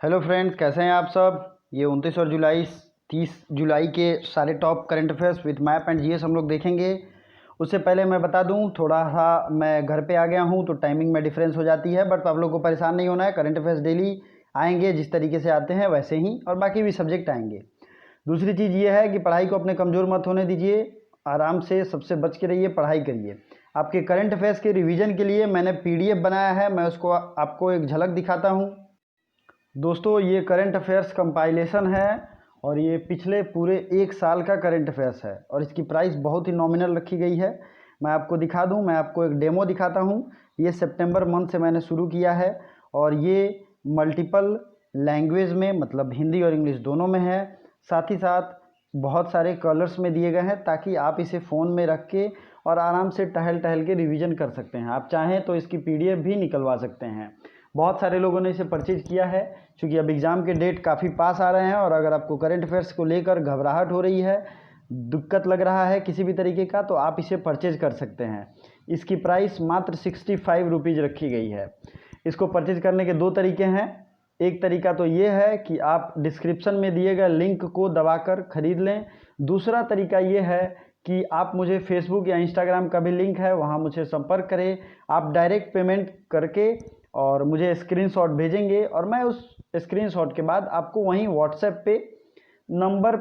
Hello friends, कैसे हैं आप सब। ये 29 और जुलाई 30 जुलाई के सारे top current affairs with map and GS हम लोग देखेंगे। उससे पहले मैं बता दूं, थोड़ा सा मैं घर पे आ गया हूं तो टाइमिंग में डिफरेंस हो जाती है, बट आप लोग को परेशान नहीं होना है। करंट अफेयर्स डेली आएंगे जिस तरीके से आते हैं वैसे ही, और बाकी भी सब्जेक्ट आएंगे। दूसरी चीज़ ये है कि पढ़ाई को अपने कमज़ोर मत होने दीजिए, आराम से सबसे बच के रहिए, पढ़ाई करिए। आपके करंट अफेयर्स के रिवीजन के लिए मैंने पीडीएफ बनाया है, मैं उसको आपको एक झलक दिखाता हूँ। दोस्तों, ये करंट अफेयर्स कंपाइलेशन है और ये पिछले पूरे एक साल का करंट अफेयर्स है और इसकी प्राइस बहुत ही नॉमिनल रखी गई है। मैं आपको दिखा दूं, मैं आपको एक डेमो दिखाता हूं। ये सितंबर मंथ से मैंने शुरू किया है और ये मल्टीपल लैंग्वेज में, मतलब हिंदी और इंग्लिश दोनों में है। साथ ही साथ बहुत सारे कलर्स में दिए गए हैं ताकि आप इसे फ़ोन में रख के और आराम से टहल टहल के रिवीजन कर सकते हैं। आप चाहें तो इसकी पीडीएफ भी निकलवा सकते हैं। बहुत सारे लोगों ने इसे परचेज किया है क्योंकि अब एग्ज़ाम के डेट काफ़ी पास आ रहे हैं, और अगर आपको करंट अफेयर्स को लेकर घबराहट हो रही है, दिक्कत लग रहा है किसी भी तरीके का, तो आप इसे परचेज कर सकते हैं। इसकी प्राइस मात्र 65 रुपीज़ रखी गई है। इसको परचेज करने के दो तरीके हैं। एक तरीका तो ये है कि आप डिस्क्रिप्शन में दिए गए लिंक को दबाकर खरीद लें। दूसरा तरीका ये है कि आप मुझे फेसबुक या इंस्टाग्राम का भी लिंक है, वहाँ मुझे संपर्क करें। आप डायरेक्ट पेमेंट करके और मुझे स्क्रीनशॉट भेजेंगे और मैं उस स्क्रीनशॉट के बाद आपको वहीं व्हाट्सएप पे नंबर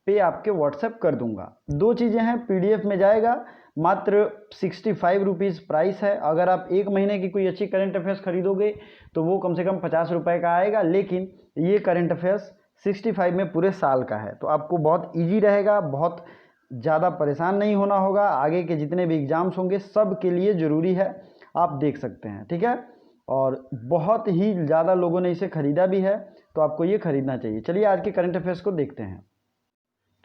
पे आपके व्हाट्सएप कर दूंगा। दो चीज़ें हैं, पीडीएफ में जाएगा, मात्र 65 रुपीज़ प्राइस है। अगर आप एक महीने की कोई अच्छी करंट अफेयर्स खरीदोगे तो वो कम से कम 50 रुपये का आएगा, लेकिन ये करंट अफेयर्स 65 में पूरे साल का है, तो आपको बहुत ईजी रहेगा, बहुत ज़्यादा परेशान नहीं होना होगा। आगे के जितने भी एग्ज़ाम्स होंगे सब के लिए ज़रूरी है, आप देख सकते हैं, ठीक है। और बहुत ही ज़्यादा लोगों ने इसे ख़रीदा भी है, तो आपको ये ख़रीदना चाहिए। चलिए आज के करंट अफेयर्स को देखते हैं,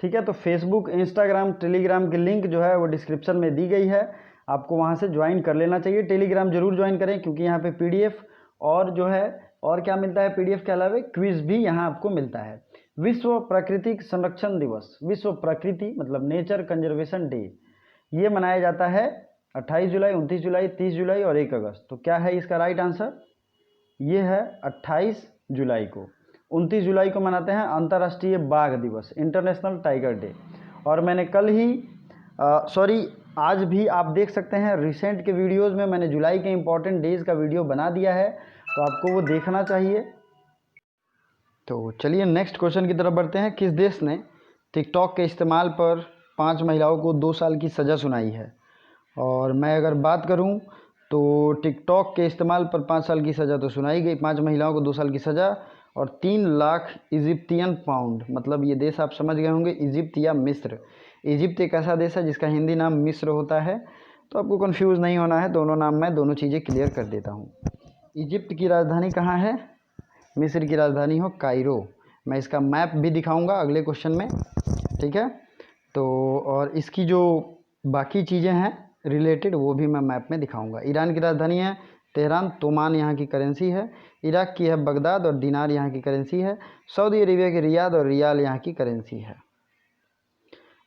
ठीक है। तो फेसबुक, इंस्टाग्राम, टेलीग्राम की लिंक जो है वो डिस्क्रिप्शन में दी गई है, आपको वहाँ से ज्वाइन कर लेना चाहिए। टेलीग्राम जरूर ज्वाइन करें क्योंकि यहाँ पे पीडीएफ और जो है और क्या मिलता है, पीडीएफ के अलावा क्विज भी यहाँ आपको मिलता है। विश्व प्राकृतिक संरक्षण दिवस, विश्व प्रकृति मतलब नेचर कंजर्वेशन डे, ये मनाया जाता है 28 जुलाई, 29 जुलाई, 30 जुलाई और 1 अगस्त। तो क्या है इसका राइट आंसर? ये है 28 जुलाई को। 29 जुलाई को मनाते हैं अंतर्राष्ट्रीय बाघ दिवस, इंटरनेशनल टाइगर डे। और मैंने कल ही आज भी आप देख सकते हैं रिसेंट के वीडियोस में मैंने जुलाई के इंपॉर्टेंट डेज का वीडियो बना दिया है, तो आपको वो देखना चाहिए। तो चलिए नेक्स्ट क्वेश्चन की तरफ बढ़ते हैं। किस देश ने टिकटॉक के इस्तेमाल पर 5 महिलाओं को 2 साल की सज़ा सुनाई है? और मैं अगर बात करूं तो टिकटॉक के इस्तेमाल पर 5 साल की सज़ा तो सुनाई गई, 5 महिलाओं को 2 साल की सज़ा और 3 लाख इजिप्टियन पाउंड, मतलब ये देश आप समझ गए होंगे, इजिप्ट या मिस्र। इजिप्ट एक ऐसा देश है जिसका हिंदी नाम मिस्र होता है, तो आपको कंफ्यूज नहीं होना है, दोनों नाम मैं दोनों चीज़ें क्लियर कर देता हूँ। इजिप्ट की राजधानी कहाँ है? मिस्र की राजधानी हो कायरो। मैं इसका मैप भी दिखाऊंगा अगले क्वेश्चन में, ठीक है। तो और इसकी जो बाकी चीज़ें हैं रिलेटेड वो भी मैं मैप में दिखाऊंगा। ईरान की राजधानी है तेहरान, तोमान यहाँ की करेंसी है। इराक की है बगदाद और दिनार यहाँ की करेंसी है। सऊदी अरेबिया की रियाद और रियाल यहाँ की करेंसी है।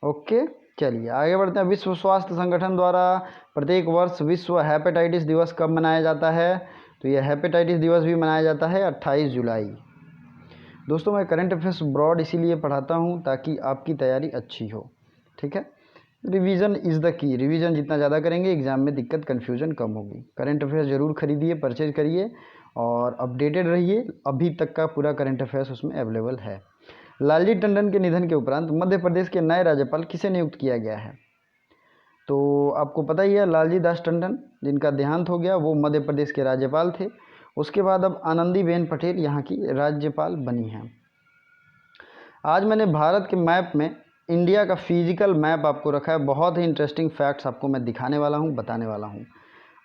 ओके, चलिए आगे बढ़ते हैं। विश्व स्वास्थ्य संगठन द्वारा प्रत्येक वर्ष विश्व हेपेटाइटिस दिवस कब मनाया जाता है? तो यह हेपेटाइटिस दिवस भी मनाया जाता है 28 जुलाई। दोस्तों, मैं करंट अफेयर्स ब्रॉड इसीलिए पढ़ाता हूँ ताकि आपकी तैयारी अच्छी हो, ठीक है। Revision is the key, revision जितना ज़्यादा करेंगे एग्ज़ाम में दिक्कत कन्फ्यूजन कम होगी। करंट अफेयर्स ज़रूर खरीदिए, परचेज करिए और अपडेटेड रहिए। अभी तक का पूरा करंट अफेयर्स उसमें अवेलेबल है। लालजी टंडन के निधन के उपरांत मध्य प्रदेश के नए राज्यपाल किसे नियुक्त किया गया है? तो आपको पता ही है, लालजी दास टंडन जिनका देहांत हो गया वो मध्य प्रदेश के राज्यपाल थे। उसके बाद अब आनंदीबेन पटेल यहाँ की राज्यपाल बनी हैं। आज मैंने भारत के मैप में इंडिया का फिजिकल मैप आपको रखा है। बहुत ही इंटरेस्टिंग फैक्ट्स आपको मैं दिखाने वाला हूँ, बताने वाला हूँ।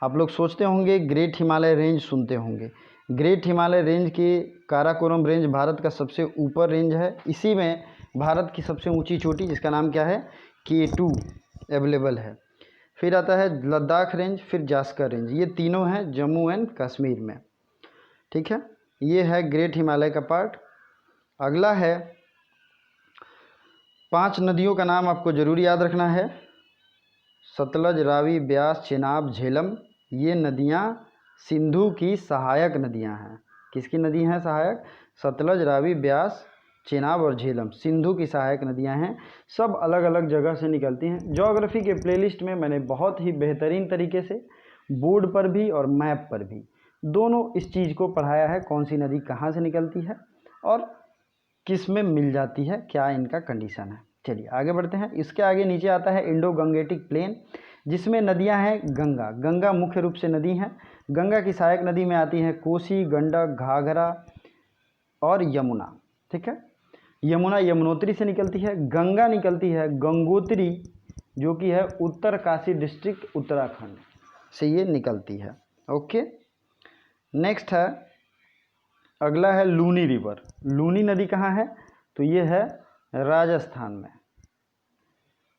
आप लोग सोचते होंगे ग्रेट हिमालय रेंज सुनते होंगे। ग्रेट हिमालय रेंज की काराकोरम रेंज भारत का सबसे ऊपर रेंज है। इसी में भारत की सबसे ऊंची चोटी जिसका नाम क्या है, K2 अवेलेबल है। फिर आता है लद्दाख रेंज, फिर जास्कर रेंज, ये तीनों हैं जम्मू एंड कश्मीर में, ठीक है। ये है ग्रेट हिमालय का पार्ट। अगला है 5 नदियों का नाम आपको ज़रूर याद रखना है। सतलज, रावी, ब्यास, चेनाब, झेलम। ये नदियाँ सिंधु की सहायक नदियाँ हैं, किसकी नदी हैं सहायक? सतलज, रावी, ब्यास, चेनाब और झेलम सिंधु की सहायक नदियां हैं। सब अलग अलग जगह से निकलती हैं। ज्योग्राफी के प्लेलिस्ट में मैंने बहुत ही बेहतरीन तरीके से बोर्ड पर भी और मैप पर भी दोनों इस चीज़ को पढ़ाया है, कौन सी नदी कहाँ से निकलती है और किस में मिल जाती है, क्या इनका कंडीशन है। चलिए आगे बढ़ते हैं। इसके आगे नीचे आता है इंडो गंगेटिक प्लेन, जिसमें नदियां हैं गंगा। गंगा मुख्य रूप से नदी हैं। गंगा की सहायक नदी में आती हैं कोसी, गंडक, घाघरा और यमुना। ठीक है, यमुना यमुनोत्री से निकलती है। गंगा निकलती है गंगोत्री, जो कि है उत्तरकाशी डिस्ट्रिक्ट उत्तराखंड से ये निकलती है। ओके, नेक्स्ट है, अगला है लूनी रिवर। लूनी नदी कहाँ है? तो ये है राजस्थान में।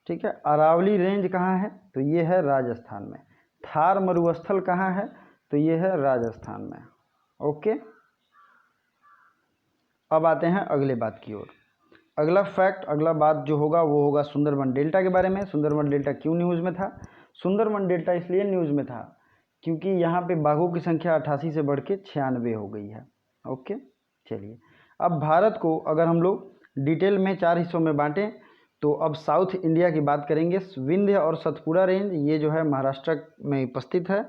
ठीक है, अरावली रेंज कहाँ है? तो ये है राजस्थान में। थार मरुस्थल कहाँ है? तो ये है राजस्थान में। ओके, अब आते हैं अगले बात की ओर। अगला फैक्ट, अगला बात जो होगा वो होगा सुंदरबन डेल्टा के बारे में। सुंदरबन डेल्टा क्यों न्यूज़ में था? सुंदरबन डेल्टा इसलिए न्यूज़ में था क्योंकि यहाँ पे बाघों की संख्या 88 से बढ़ के 96 हो गई है। ओके, चलिए अब भारत को अगर हम लोग डिटेल में 4 हिस्सों में बांटें तो अब साउथ इंडिया की बात करेंगे। विंध्य और सतपुड़ा रेंज, ये जो है महाराष्ट्र में उपस्थित है।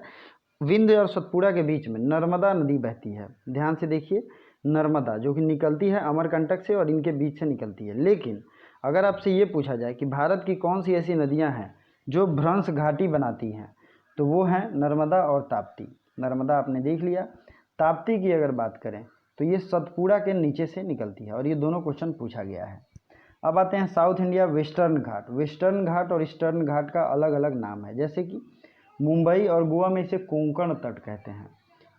विंध्य और सतपुड़ा के बीच में नर्मदा नदी बहती है। ध्यान से देखिए, नर्मदा जो कि निकलती है अमरकंटक से और इनके बीच से निकलती है। लेकिन अगर आपसे ये पूछा जाए कि भारत की कौन सी ऐसी नदियां हैं जो भ्रंश घाटी बनाती हैं, तो वो हैं नर्मदा और ताप्ती। नर्मदा आपने देख लिया। ताप्ती की अगर बात करें तो ये सतपुड़ा के नीचे से निकलती है और ये दोनों क्वेश्चन पूछा गया है। अब आते हैं साउथ इंडिया, वेस्टर्न घाट। वेस्टर्न घाट और ईस्टर्न घाट का अलग अलग नाम है। जैसे कि मुंबई और गोवा में इसे कोंकण तट कहते हैं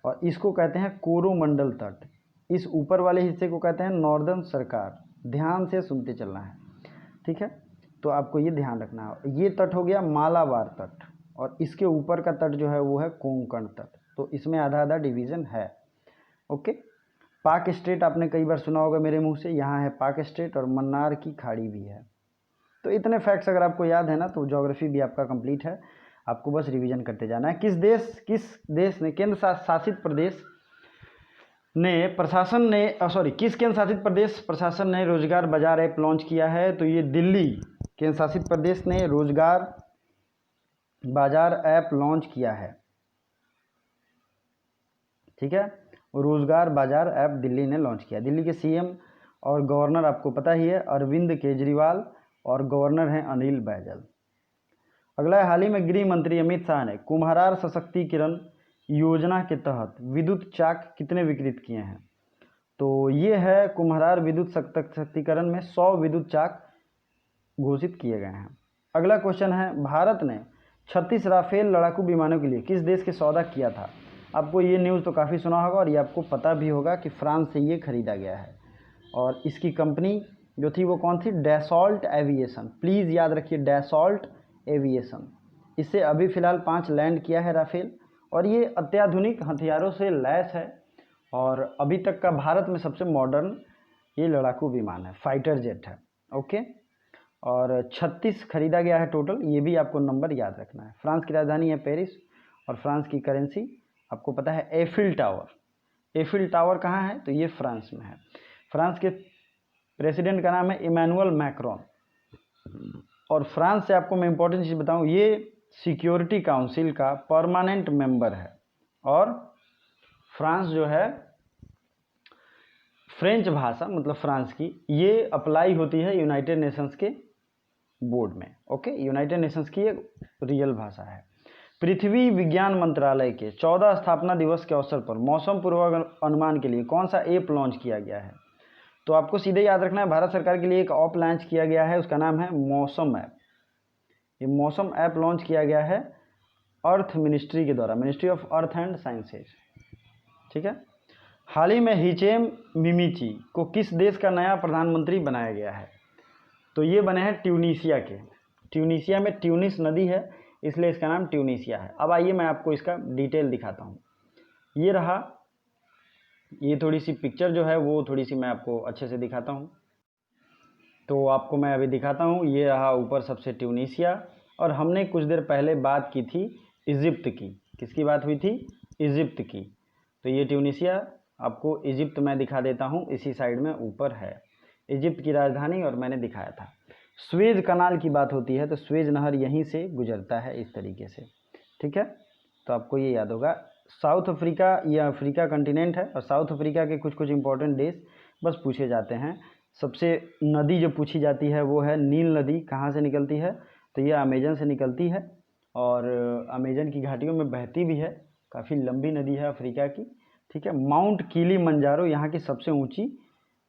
और इसको कहते हैं कोरोमंडल तट। इस ऊपर वाले हिस्से को कहते हैं नॉर्दर्न सरकार। ध्यान से सुनते चलना है, ठीक है, तो आपको ये ध्यान रखना है। ये तट हो गया मालाबार तट और इसके ऊपर का तट जो है वो है कोंकण तट। तो इसमें आधा आधा डिवीज़न है। ओके, पाक स्टेट आपने कई बार सुना होगा मेरे मुंह से, यहाँ है पाक स्टेट और मन्नार की खाड़ी भी है। तो इतने फैक्ट्स अगर आपको याद है ना तो ज्योग्राफी भी आपका कंप्लीट है। आपको बस रिवीजन करते जाना है। किस देश ने केंद्र शासित प्रदेश ने प्रशासन ने किस केंद्र शासित प्रदेश प्रशासन ने रोजगार बाजार ऐप लॉन्च किया है? तो ये दिल्ली केंद्र शासित प्रदेश ने रोजगार बाजार ऐप लॉन्च किया है। ठीक है, रोजगार बाजार ऐप दिल्ली ने लॉन्च किया। दिल्ली के सीएम और गवर्नर आपको पता ही है, अरविंद केजरीवाल, और गवर्नर हैं अनिल बैजल। अगला है, हाल ही में गृह मंत्री अमित शाह ने कुम्हार सशक्तिकरण योजना के तहत विद्युत चाक कितने वितरित किए हैं? तो ये है कुम्हार विद्युत शक्तिकरण में 100 विद्युत चाक घोषित किए गए हैं। अगला क्वेश्चन है, भारत ने 36 राफेल लड़ाकू विमानों के लिए किस देश के सौदा किया था? आपको ये न्यूज़ तो काफ़ी सुना होगा और ये आपको पता भी होगा कि फ्रांस से ये खरीदा गया है। और इसकी कंपनी जो थी वो कौन थी? Dassault aviation. प्लीज़ याद रखिए, डैसॉल्ट एविएशन। इससे अभी फ़िलहाल 5 लैंड किया है राफेल और ये अत्याधुनिक हथियारों से लैस है और अभी तक का भारत में सबसे मॉडर्न ये लड़ाकू विमान है, फाइटर जेट है। ओके, और 36 खरीदा गया है टोटल, ये भी आपको नंबर याद रखना है। फ्रांस की राजधानी है पेरिस और फ्रांस की करेंसी आपको पता है एफिल टावर। एफिल टावर कहाँ है? तो ये फ्रांस में है। फ्रांस के प्रेसिडेंट का नाम है इमैनुअल मैक्रोन और फ्रांस से आपको मैं इंपॉर्टेंट चीज़ बताऊं, ये सिक्योरिटी काउंसिल का परमानेंट मेंबर है और फ्रांस जो है फ्रेंच भाषा मतलब फ्रांस की ये अप्लाई होती है यूनाइटेड नेशंस के बोर्ड में। ओके, यूनाइटेड नेशंस की एक रियल भाषा है। पृथ्वी विज्ञान मंत्रालय के 14 स्थापना दिवस के अवसर पर मौसम पूर्वानुमान के लिए कौन सा ऐप लॉन्च किया गया है? तो आपको सीधे याद रखना है, भारत सरकार के लिए एक ऐप लॉन्च किया गया है, उसका नाम है मौसम ऐप। ये मौसम ऐप लॉन्च किया गया है अर्थ मिनिस्ट्री के द्वारा, ministry of earth and sciences. ठीक है, हाल ही में हिचेम मिमीची को किस देश का नया प्रधानमंत्री बनाया गया है? तो ये बने हैं ट्यूनीशिया के। ट्यूनीशिया में ट्यूनिस नदी है इसलिए इसका नाम ट्यूनीशिया है। अब आइए मैं आपको इसका डिटेल दिखाता हूँ। ये रहा, ये थोड़ी सी पिक्चर जो है वो थोड़ी सी मैं आपको अच्छे से दिखाता हूँ। तो आपको मैं अभी दिखाता हूँ, ये रहा ऊपर सबसे ट्यूनीशिया और हमने कुछ देर पहले बात की थी इजिप्ट की। किसकी बात हुई थी? इजिप्ट की। तो ये ट्यूनीशिया आपको इजिप्ट मैं दिखा देता हूँ, इसी साइड में ऊपर है इजिप्ट की राजधानी, और मैंने दिखाया था। स्वेज कनाल की बात होती है तो स्वेज नहर यहीं से गुजरता है इस तरीके से, ठीक है। तो आपको ये याद होगा। साउथ अफ्रीका, ये अफ्रीका कंटिनेंट है, और साउथ अफ्रीका के कुछ कुछ इंपॉर्टेंट देश बस पूछे जाते हैं। सबसे नदी जो पूछी जाती है वो है नील नदी। कहाँ से निकलती है? तो ये अमेजन से निकलती है, और अमेजन की घाटियों में बहती भी है। काफ़ी लंबी नदी है अफ्रीका की, ठीक है। माउंट किलिमंजारो यहाँ की सबसे ऊंची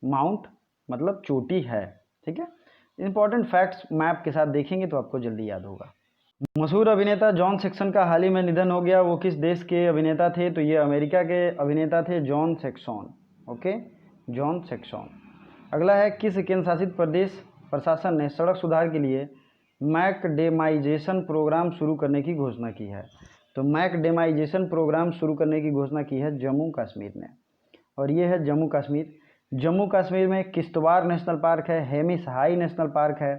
माउंट मतलब चोटी है, ठीक है। इंपॉर्टेंट फैक्ट्स मैप के साथ देखेंगे तो आपको जल्दी याद होगा। मशहूर अभिनेता जॉन सेक्सन का हाल ही में निधन हो गया। वो किस देश के अभिनेता थे? तो ये अमेरिका के अभिनेता थे, John section. Okay, John section. अगला है, किस केंद्र शासित प्रदेश प्रशासन ने सड़क सुधार के लिए मैकडेमाइजेशन प्रोग्राम शुरू करने की घोषणा की है? तो मैकडेमाइजेशन प्रोग्राम शुरू करने की घोषणा की है जम्मू कश्मीर ने, और ये है जम्मू कश्मीर। जम्मू कश्मीर में किश्तवाड़ नेशनल पार्क है, हेमिस हाई नेशनल पार्क है।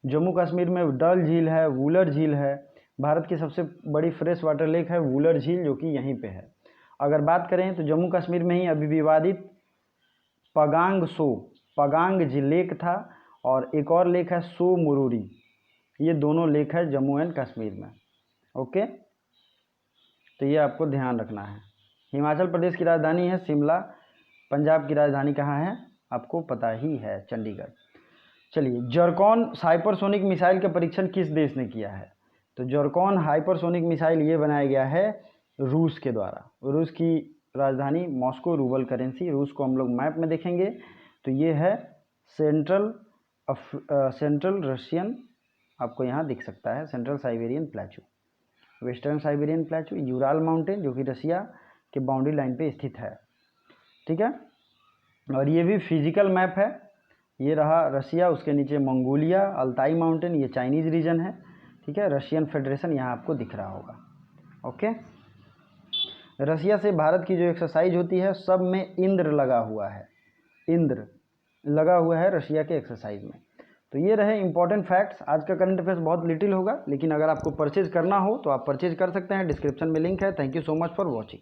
जम्मू कश्मीर में डल झील है, वुलर झील है। भारत की सबसे बड़ी फ्रेश वाटर लेक है वुलर झील, जो कि यहीं पे है। अगर बात करें तो जम्मू कश्मीर में ही अभी विवादित पगांग झील लेक था, और एक और लेक है सो मुरूरी। ये दोनों लेक है जम्मू एंड कश्मीर में। ओके, तो ये आपको ध्यान रखना है। हिमाचल प्रदेश की राजधानी है शिमला। पंजाब की राजधानी कहाँ है? आपको पता ही है, चंडीगढ़। चलिए, जर्कॉन हाइपरसोनिक मिसाइल का परीक्षण किस देश ने किया है? तो जर्कॉन हाइपरसोनिक मिसाइल ये बनाया गया है रूस के द्वारा। रूस की राजधानी मॉस्को, रूबल करेंसी। रूस को हम लोग मैप में देखेंगे तो ये है सेंट्रल रशियन, आपको यहाँ दिख सकता है, central Siberian प्लेटू, western Siberian प्लेटू, Ural mountain जो कि रसिया के बाउंड्री लाइन पे स्थित है, ठीक है। और ये भी फिजिकल मैप है। ये रहा रसिया, उसके नीचे मंगोलिया, अल्ताई माउंटेन, ये चाइनीज़ रीजन है, ठीक है। रशियन फेडरेशन यहाँ आपको दिख रहा होगा। ओके, रसिया से भारत की जो एक्सरसाइज होती है सब में इंद्र लगा हुआ है, इंद्र लगा हुआ है रशिया के एक्सरसाइज में। तो ये रहे इंपॉर्टेंट फैक्ट्स। आज का करंट अफेयर्स बहुत लिटिल होगा, लेकिन अगर आपको परचेज करना हो तो आप परचेज कर सकते हैं। डिस्क्रिप्शन में लिंक है। Thank you so much for watching.